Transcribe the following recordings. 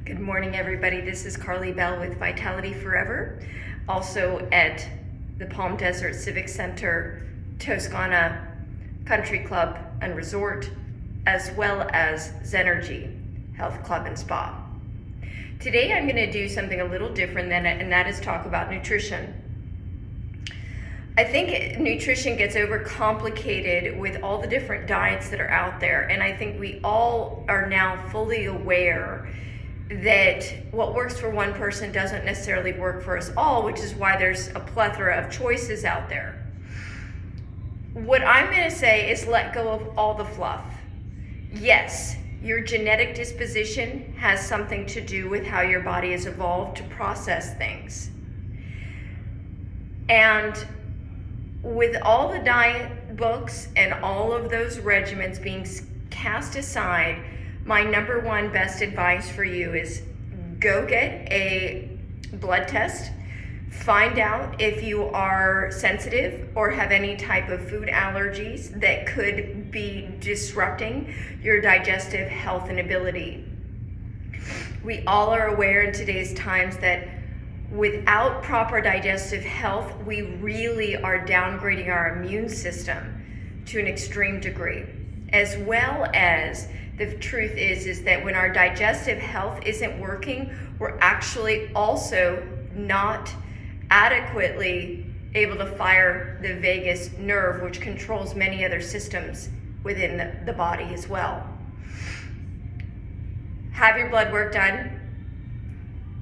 Good morning, everybody. This is Carly Bell with Vitality Forever, also at the Palm Desert Civic Center, Toscana Country Club and Resort, as well as Zenergy Health Club and Spa. Today I'm going to do something a little different and that is talk about nutrition. I think nutrition gets overcomplicated with all the different diets that are out there, and I think we all are now fully aware that what works for one person doesn't necessarily work for us all, which is why there's a plethora of choices out there. What I'm going to say is let go of all the fluff. Yes, your genetic disposition has something to do with how your body has evolved to process things. And with all the diet books and all of those regimens being cast aside, my number one best advice for you is go get a blood test. Find out if you are sensitive or have any type of food allergies that could be disrupting your digestive health and ability. We all are aware in today's times that without proper digestive health, we really are downgrading our immune system to an extreme degree. As well as the truth is that when our digestive health isn't working, we're actually also not adequately able to fire the vagus nerve, which controls many other systems within the body as well. Have your blood work done.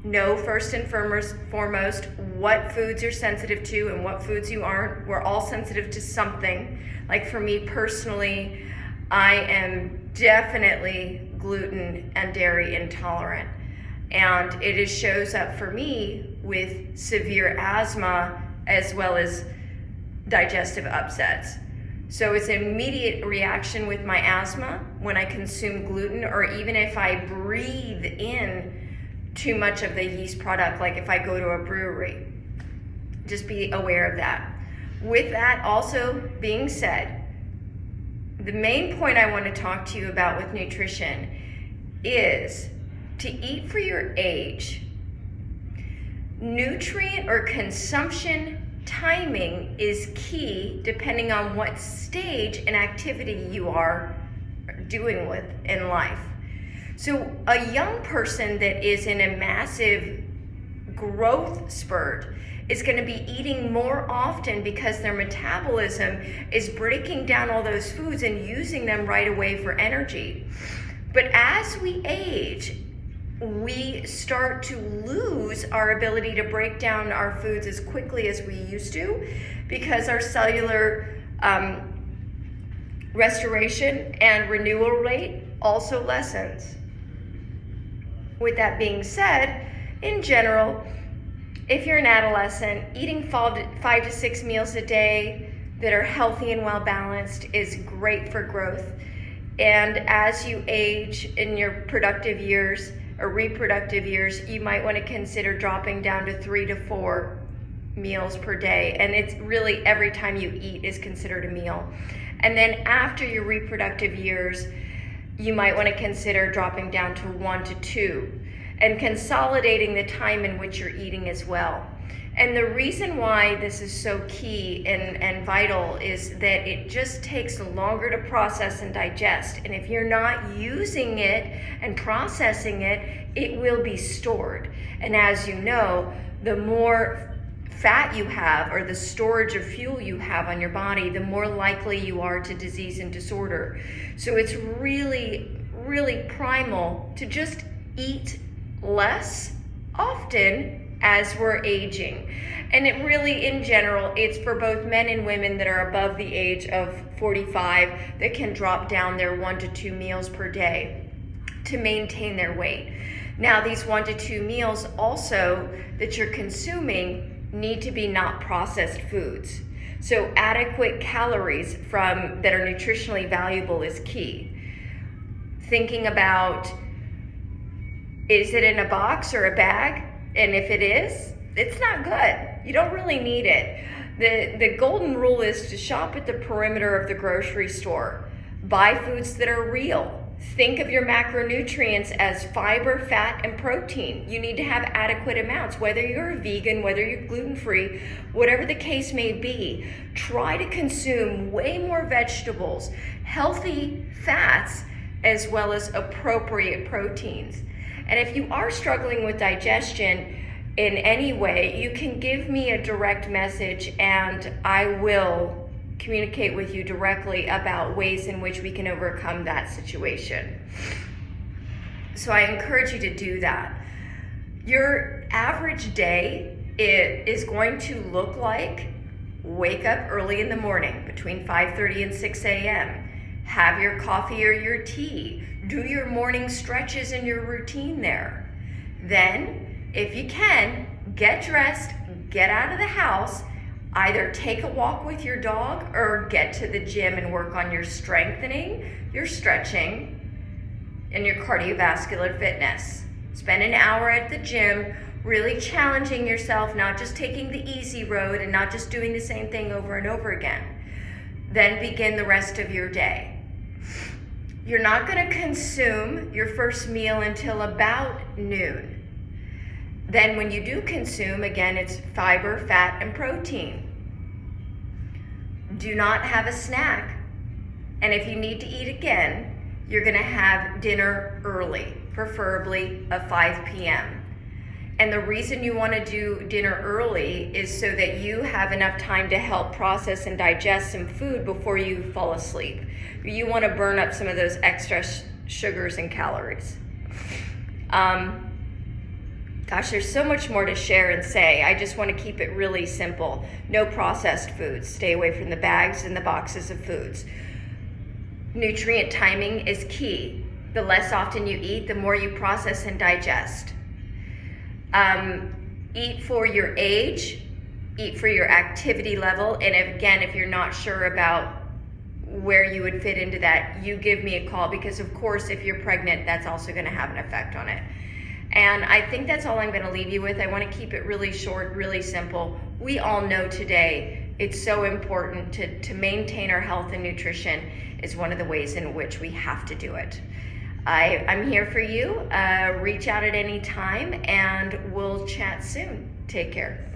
Know first and foremost what foods you're sensitive to and what foods you aren't. We're all sensitive to something. Like for me personally, I am definitely gluten and dairy intolerant. And it shows up for me with severe asthma as well as digestive upsets. So it's an immediate reaction with my asthma when I consume gluten, or even if I breathe in too much of the yeast product, like if I go to a brewery. Just be aware of that. With that also being said, the main point I want to talk to you about with nutrition is to eat for your age. Nutrient or consumption timing is key depending on what stage and activity you are doing with in life. So a young person that is in a massive growth spurt is going to be eating more often because their metabolism is breaking down all those foods and using them right away for energy. But as we age, we start to lose our ability to break down our foods as quickly as we used to because our cellular restoration and renewal rate also lessens. With that being said, in general, if you're an adolescent, eating 5 to 6 meals a day that are healthy and well balanced is great for growth. And as you age in your productive years or reproductive years, you might want to consider dropping down to 3 to 4 meals per day. And it's really every time you eat is considered a meal. And then after your reproductive years, you might want to consider dropping down to 1 to 2 and consolidating the time in which you're eating as well. And the reason why this is so key and vital is that it just takes longer to process and digest. And if you're not using it and processing it, it will be stored. And as you know, the more fat you have or the storage of fuel you have on your body, the more likely you are to disease and disorder. So it's really, really primal to just eat less often as we're aging. And it really, in general, it's for both men and women that are above the age of 45 that can drop down their 1 to 2 meals per day to maintain their weight. Now, these 1 to 2 meals also that you're consuming need to be not processed foods. So adequate calories that are nutritionally valuable is key. Thinking about, is it in a box or a bag? And if it is, it's not good. You don't really need it. The golden rule is to shop at the perimeter of the grocery store. Buy foods that are real. Think of your macronutrients as fiber, fat, and protein. You need to have adequate amounts, whether you're a vegan, whether you're gluten-free, whatever the case may be. Try to consume way more vegetables, healthy fats, as well as appropriate proteins. And if you are struggling with digestion in any way, you can give me a direct message and I will communicate with you directly about ways in which we can overcome that situation. So I encourage you to do that. Your average day is going to look like wake up early in the morning between 5:30 and 6 a.m. Have your coffee or your tea. Do your morning stretches in your routine there. Then, if you can, get dressed, get out of the house, either take a walk with your dog or get to the gym and work on your strengthening, your stretching, and your cardiovascular fitness. Spend an hour at the gym, really challenging yourself, not just taking the easy road and not just doing the same thing over and over again. Then begin the rest of your day. You're not going to consume your first meal until about noon. Then when you do consume, again, it's fiber, fat, and protein. Do not have a snack. And if you need to eat again, you're gonna have dinner early, preferably at 5 p.m. And the reason you wanna do dinner early is so that you have enough time to help process and digest some food before you fall asleep. You wanna burn up some of those extra sugars and calories. Gosh, there's so much more to share and say. I just want to keep it really simple. No processed foods. Stay away from the bags and the boxes of foods. Nutrient timing is key. The less often you eat, the more you process and digest. Eat for your age, eat for your activity level, and again, if you're not sure about where you would fit into that, you give me a call, because of course, if you're pregnant, that's also going to have an effect on it. And I think that's all I'm going to leave you with. I want to keep it really short, really simple. We all know today it's so important to maintain our health, and nutrition is one of the ways in which we have to do it. I'm here for you. Reach out at any time and we'll chat soon. Take care.